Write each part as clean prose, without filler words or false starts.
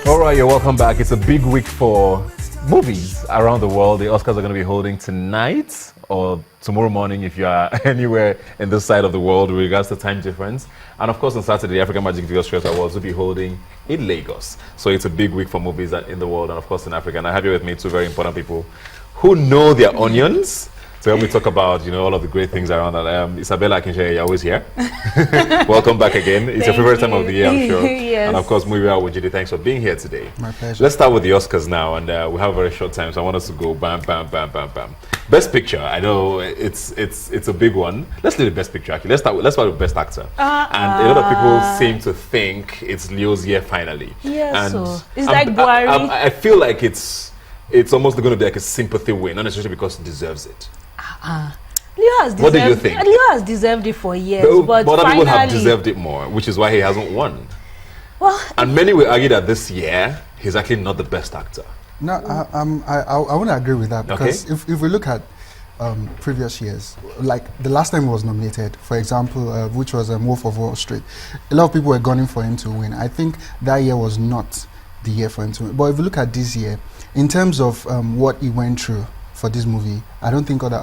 All right, you're welcome back. It's a big week for movies around the world. The Oscars are going to be holding tonight or tomorrow morning if you are anywhere in this side of the world with regards to time difference. And of course, on Saturday, the African Magic Video Stress Awards will be holding in Lagos. So it's a big week for movies in the world and of course in Africa. And I have here with me two very important people who know their onions. To help me talk about, all of the great things around that. Isabella Akinshe, you're always here. Welcome back again. It's your favorite time of the year, I'm sure. Yes. And of course, Muiwa Wujidi, thanks for being here today. My pleasure. Let's start with the Oscars now, and we have a very short time, so I want us to go bam, bam, bam, bam, bam. Best Picture, I know it's a big one. Let's do the Best Picture, actually. Let's start with Best Actor. And a lot of people seem to think it's Leo's year finally. Yes, and so it's like Buhari. I feel like it's almost going to be like a sympathy win, not necessarily because he deserves it. Leo has deserved, what do you think? Leo has deserved it for years, but other finally, people have deserved it more, which is why he hasn't won. Well, and many will argue that this year he's actually not the best actor. No, I want to agree with that because Okay. if we look at previous years, like the last time he was nominated, for example, which was Wolf of Wall Street, a lot of people were gunning for him to win. I think that year was not the year for him to win. But if you look at this year, in terms of what he went through for this movie, I don't think other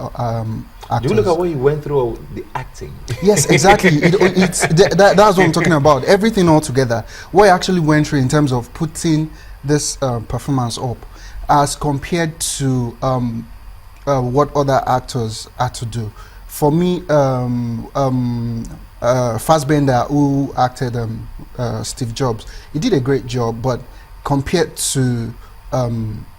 actors. Do you look at what he went through, the acting? Yes, exactly. That's what I'm talking about. Everything all together. What he actually went through in terms of putting this performance up, as compared to what other actors had to do. For me, Fassbender, who acted Steve Jobs, he did a great job, but compared to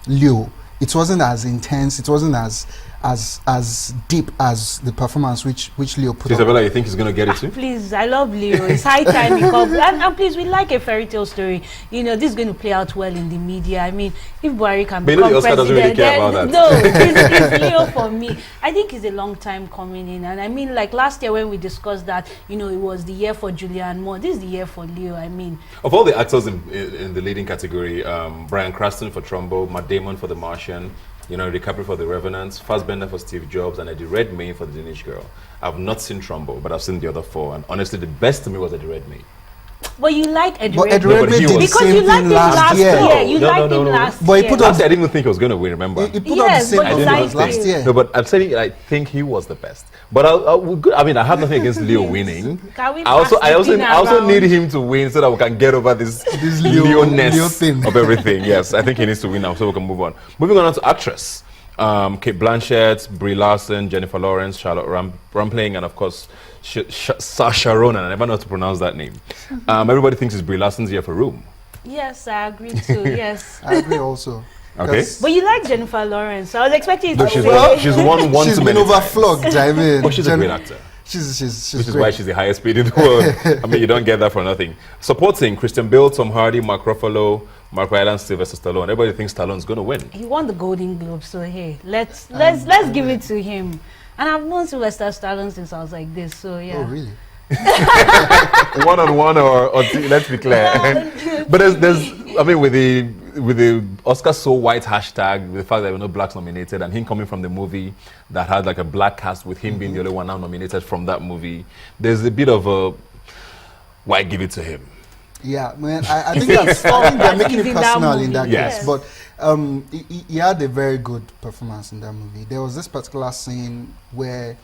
Leo, it wasn't as intense, it wasn't as deep as the performance which Leo put up. Isabella, you think he's going to get it too? Please, I love Leo. It's high time he comes. And please, we like a fairy tale story. This is going to play out well in the media. I mean, if Buhari can become the Oscar doesn't really president, care about that. no, it's Leo for me. I think it's a long time coming in. And I mean, like last year when we discussed that, it was the year for Julianne Moore. This is the year for Leo. I mean, of all the actors in the leading category, Bryan Cranston for Trumbo, Matt Damon for The Martian, DiCaprio for The Revenant, Fassbender for Steve Jobs, and Eddie Redmayne for The Danish Girl. I've not seen Trumbo, but I've seen the other four, and honestly, the best to me was Eddie Redmayne. but you like Eddie But Eddie Redmayne. Redmayne did the Because same you liked thing him last year. You liked him last But he year. put up- I didn't even think he was going to win, remember? He put up the Yes, same but you performance liked last him. year. No, but I'm saying I think he was the best. But I have nothing against Leo winning. Can we I also pass the thing around? need him to win so that we can get over this Leo-ness Leo thing. of everything. Yes, I think he needs to win now so we can move on. Moving on to actress. Kate Blanchett, Brie Larson, Jennifer Lawrence, Charlotte Rampling, and of course Saoirse Ronan. I never know how to pronounce that name. Everybody thinks it's Brie Larson's year for Room. Yes, I agree too. Yes. I agree also. Okay. 'Cause But you like Jennifer Lawrence. So I was expecting it But to she's win. won she's too been many times. overflogged. I mean, But she's a great actor. She's Which is great. why she's the highest paid in the world. I mean, you don't get that for nothing. Supporting Christian Bale, Tom Hardy, Mark Ruffalo, Mark Rylance, Sylvester Stallone. Everybody thinks Stallone's going to win. He won the Golden Globe, so hey, let's give it to him. And I've known Sylvester Stallone since I was like this, so yeah. Oh, really? One-on-one or let's be clear. But there's I mean, with the Oscar so white hashtag, with the fact that there were no blacks nominated, and him coming from the movie that had like a black cast, with him being the only one now nominated from that movie, there's a bit of a why give it to him? Yeah, man. I think they're making it in that personal in movie, that yes. case. But he had a very good performance in that movie. There was this particular scene where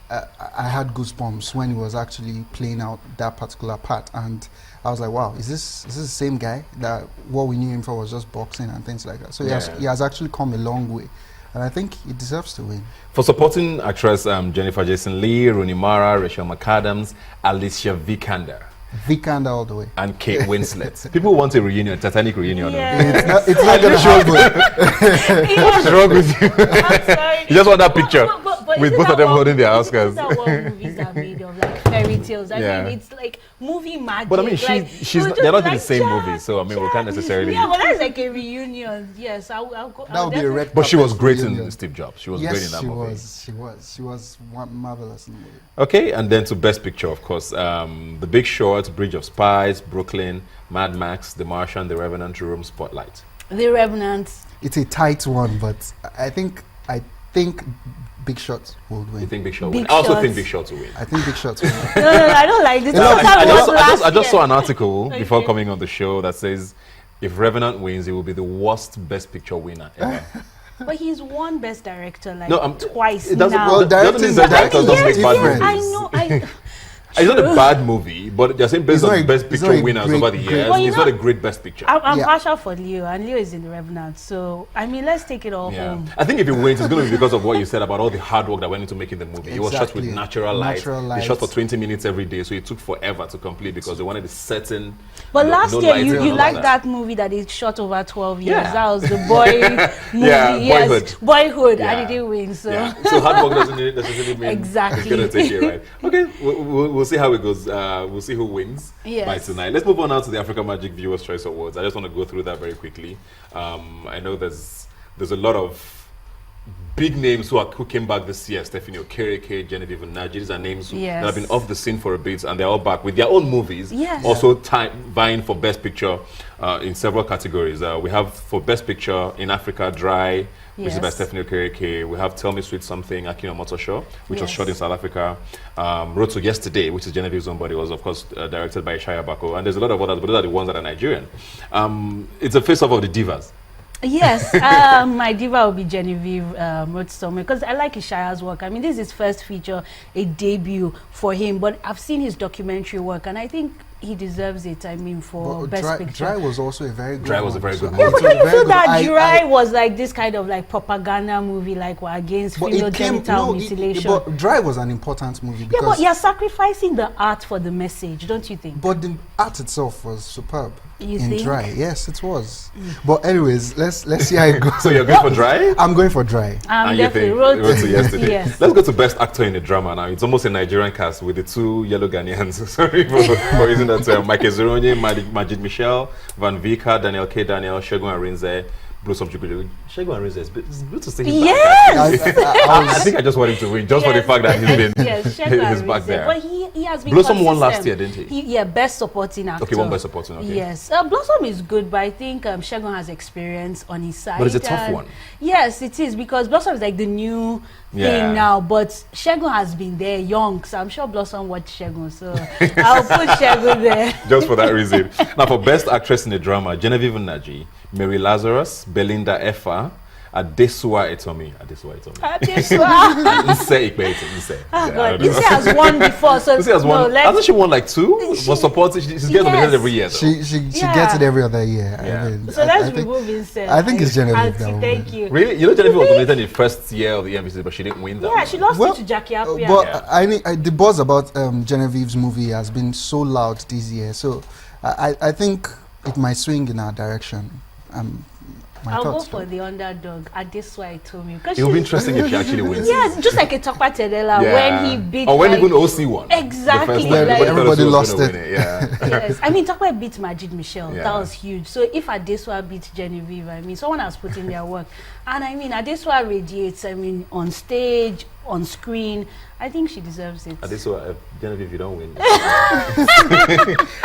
I had goosebumps when he was actually playing out that particular part, and I was like, "Wow, is this the same guy that what we knew him for was just boxing and things like that?" So he has actually come a long way, and I think he deserves to win. For supporting actress Jennifer Jason Leigh, Rooney Mara, Rachel McAdams, Alicia Vikander. Vikander all the way. And Kate Winslet. People want a reunion, Titanic reunion. Yeah. It's not gonna happen. What's wrong with you? I'm sorry. You just want that picture But with isn't both that of them what- holding their isn't Oscars. that what movies are made of, like fairy tales? I Yeah. mean, it's like movie magic. But I mean, like, she's we'll they're not just in the like, same "Jack, movie, so I mean, we can't Jack." necessarily. Yeah, but that's like a reunion. Yes, I'll go. That would be a red But she was carpet great reunion. in Steve Jobs. She was Yes, great in that movie. She was marvelous in the movie. Okay, and then to Best Picture, of course, The Big Short, Bridge of Spies, Brooklyn, Mad Max, The Martian, The Revenant, Room, Spotlight. The Revenant. It's a tight one, but I think think Big Shot will win. You think Big Shot will Big win? I also Shot. think Big Shot will win. I think Big Shot will win. No, I don't like this. No, That's how it was last I just year. saw an article Okay. before coming on the show that says if Revenant wins, it will be the worst Best Picture winner ever. But he's won Best Director like No, twice it doesn't- now. Well, doesn't directing mean is that directors don't directing make bad different. I movies. know. It's not a bad movie, but they're saying based It's on not a- Best it's Picture not a winners great- over the great- years. Well, you It's know- not a great Best Picture. I'm Yeah. partial for Leo, and Leo is in the Revenant. So I mean, let's take it all Yeah, home. I think if it wins, it's going to be because of what you said about all the hard work that went into making the movie. It was shot with Exactly. natural light. Natural They shot for light. 20 minutes every day, so it took forever to complete because they wanted a certain. But no- last no year, lighting you and all liked that movie that they shot over 12 years. Yeah. That was the boy movie. Yeah, yes, Boyhood. Boyhood, Yeah. and it didn't win. So Yeah. So hard work doesn't necessarily mean Exactly. it's going to take it right. Okay, we'll see how it goes. We'll see who wins Yes. by tonight. Let's move on now to the Africa Magic Viewers' Choice Awards. I just want to go through that very quickly. I know there's a lot of big names who came back this year. Stephanie Okereke, Genevieve Nnaji. These are names Yes. that have been off the scene for a bit, and they're all back with their own movies. Yes. Also vying for Best Picture in several categories. We have for Best Picture in Africa, Dry, which is by Yes. Stephanie Okereke. We have Tell Me Sweet Something, Akino Motosho, which was Yes. shot in South Africa. Road to Yesterday, which is Genevieve's own body, was of course directed by Ishaya Bako. And there's a lot of others, but those are the ones that are Nigerian. It's a face-off of the divas. yes, my diva will be Genevieve Rotsome because I like Ishaya's work. I mean, this is his first feature, a debut for him, but I've seen his documentary work, and I think he deserves it. I mean, for But Best Dry, Picture. Dry was also a very good Dry was one. a very good So movie. Yeah, it but was don't a you very feel good- that Dry was like this kind of like propaganda movie, like we're against but female it came, genital no, mutilation? but Dry was an important movie Yeah, because but you're sacrificing the art for the message, don't you think? but the art itself was superb. You in think? Dry, yes, it was. But anyways, let's see how it goes. So you're going for Dry? I'm going for Dry. And you Definitely. think Road Road to Yesterday. Yes. Let's go to Best Actor in a Drama now. It's almost a Nigerian cast with the two yellow Ghanaians. Sorry for using that term. Mike Ezeronye, Majid Michel, Van Vika, Daniel K. Daniel, Shegun Arinze, Blossom Chukwudu. Shegun Arinze, it's good to see him back. Yes! I think I just want him to win, just for the Yes. fact that he's been Yes, Shegun he's back Arinze. there. But he has been Blossom won last consistent. year, didn't he? Yeah, Best Supporting Actor. Okay, one Best Supporting, okay. Yes, Blossom is good, but I think Shegun has experience on his side. But it's a tough and one. Yes, it is, because Blossom is like the new Yeah. thing now, but Shegun has been there young, so I'm sure Blossom watched Shegun, so I'll put Shegun there. Just for that reason. Now, for Best Actress in a Drama, Genevieve Nnaji, Mary Lazarus, Belinda Effa, Adesua Etomi. Adesua. Nse Ikpe-Eti, Nse. Oh Yeah, I God, don't know. Ise has won before, so Nse has no, won. let's- Hasn't she won like two? She- Was supported. She gets nominated every year, though. She Yeah. gets it every other year. Yeah. I mean, So I let's think- remove Vincent. I think it's Genevieve that will Thank win. you. Really? You know, Genevieve was nominated in the first year of the MVC, but she didn't win that. Yeah, she lost Well, it to Jackie Appiah. But Yeah. I mean, the buzz about Genevieve's movie has been so loud this year, so I think it might swing in our direction. My I'll go thoughts. for the underdog. Adesua Itomi. Because It would be interesting if she actually wins. yes, just like a Topa Tedela when he beat. Or when like, even OC won. Exactly, The first time, like- thought Everybody OC was lost gonna it. win Yeah. yes, I mean Topa beat Majid Michel. Yeah. That was huge. So if Adesua beat Genevieve, I mean someone has put in their work, and I mean Adesua radiates. I mean on stage, on screen. I think she deserves it. Adesua, Genevieve, you don't win.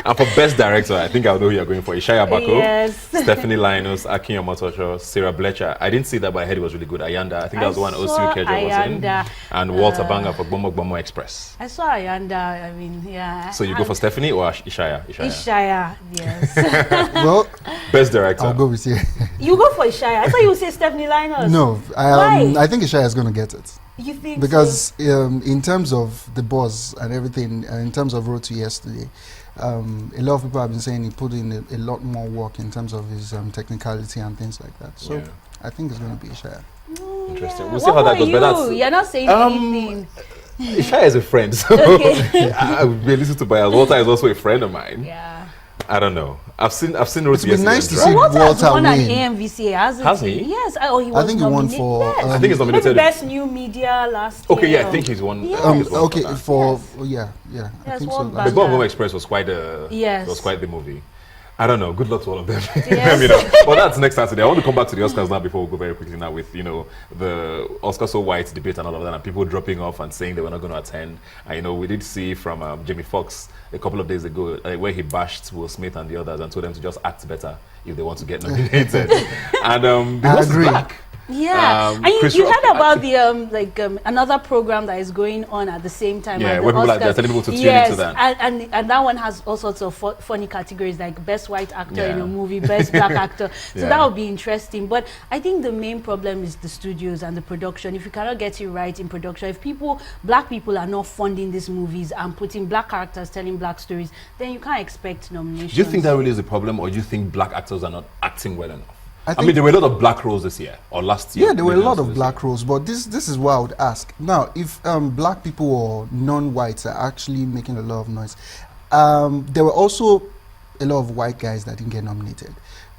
And for Best Director, I think I know who you're going for. Ishaya Bako, Yes. Stephanie Linus, Akin Yomotosho, Sarah Blecher. I didn't see that, but I heard it was really good. Ayanda, I think that was the one saw OC Kejo was in. Ayanda, And Walter Banga for Bomo Bomo Express. I saw Ayanda. I mean, yeah. So you go for Stephanie or Ishaya? Ishaya, yes. Well, Best Director. I'll go with you. You go for Ishaya. I thought you would say Stephanie Linus. No, Why? I think Ishaya is going to get it. You think Because in terms of the buzz and everything, in terms of Road to Yesterday, a lot of people have been saying he put in a lot more work in terms of his technicality and things like that. So Yeah. I think it's going to be Ishaya. so? Interesting. Yeah. We'll see What how that about goes. But that's You're not saying anything. Ishaya is a friend, so Okay. I would be listening to bias. Walter is also a friend of mine. Yeah. I don't know. I've seen Road to It's been Yesterday. nice to and see Drive. Walter has Walter won an win. AMVCA, hasn't Has he? he? Yes. He was think he won nominated. for, Yes. I think he's Maybe nominated. Best New Media last year. Okay, yeah, I think he's won. Yes. I think he's won Okay, that. for yeah, I Yes, think World so. Bank. The Bomo Express was quite the Yes. was quite the movie. I don't know. Good luck to all of them. Yes. You know, but that's next Saturday. I want to come back to the Oscars now before we go very quickly now with the Oscar so white debate and all of that, and people dropping off and saying they were not going to attend. And we did see from Jamie Foxx a couple of days ago where he bashed Will Smith and the others and told them to just act better if they want to get nominated. And the I host is agree. back. Yeah, and you heard about the another program that is going on at the same time. Yeah, at where the people Oscars. are telling people to tune yes, into that. And that one has all sorts of funny categories like best white actor in Yeah. a movie, best black actor. So Yeah. that would be interesting. But I think the main problem is the studios and the production. If you cannot get it right in production, if black people are not funding these movies and putting black characters telling black stories, then you can't expect nominations. Do you think that really is a problem, or do you think black actors are not acting well enough? I think mean, there were a lot of black roles this year or last year. Yeah, there were a maybe lot also of this black year. roles, but this is what I would ask. Now, if black people or non-whites are actually making a lot of noise, there were also a lot of white guys that didn't get nominated.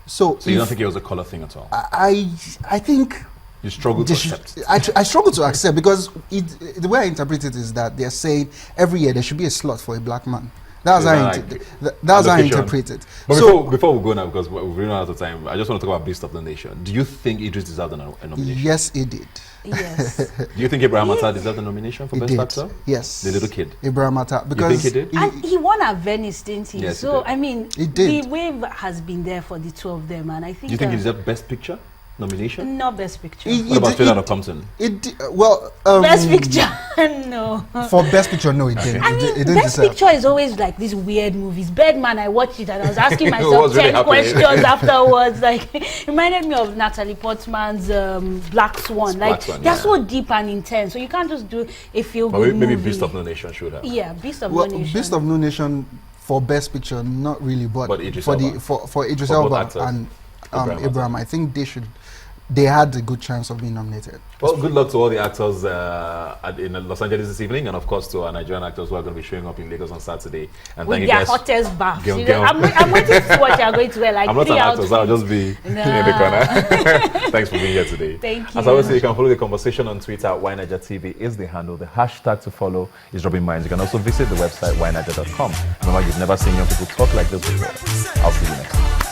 So you don't think it was a color thing at all? I think You struggle to accept. I struggle to accept because the way I interpret it is that they're saying every year there should be a slot for a black man. That's how I interpret it. But So before we go now, because we're running out of time, I just want to talk about Beast of the Nation. Do you think Idris deserved a nomination? yes, it did. Yes. Do you think Abraham Atta deserved a nomination for It Best did. Actor? Yes. The little kid. Abraham Atta. You Because think he did? And he won at Venice, didn't he? Yes, he so did. I mean, He did. the wave has been there for the two of them, and I think. Do you think he deserved Best Picture nomination? Not Best Picture. What about Straight Outta Compton? Best Picture, no. For Best Picture, no, it didn't. I It mean, didn't Best deserve. Picture is always like these weird movies. Birdman, I watched it and I was asking myself was really 10 happening. questions afterwards. Like, it reminded me of Natalie Portman's Black Swan. Black Like, Swan, they're yeah. so deep and intense. So you can't just do a feel But good maybe movie. Beast of No Nation should have. Yeah, Beast of Well, No Nation. Beast of No Nation for Best Picture, not really, but Idris for Elba. for Idris For both Elba actors. and Abraham Atta. Abraham, I think they had a good chance of being nominated. Well, good luck to all the actors in Los Angeles this evening, and of course to our Nigerian actors who are going to be showing up in Lagos on Saturday. And with thank you their guys. hottest baths. Girl, You know, girl. I'm waiting to see what you're going to wear. Like I'm not an 3 actor, so I'll outfits. just be in the Nah. corner. Thanks for being here today. Thank As I you. always say, you can follow the conversation on Twitter at YNigerTV is the handle. The hashtag to follow is Rubbin Minds. You can also visit the website yniger.com. Remember, you've never seen young people talk like this before. I'll see you next time.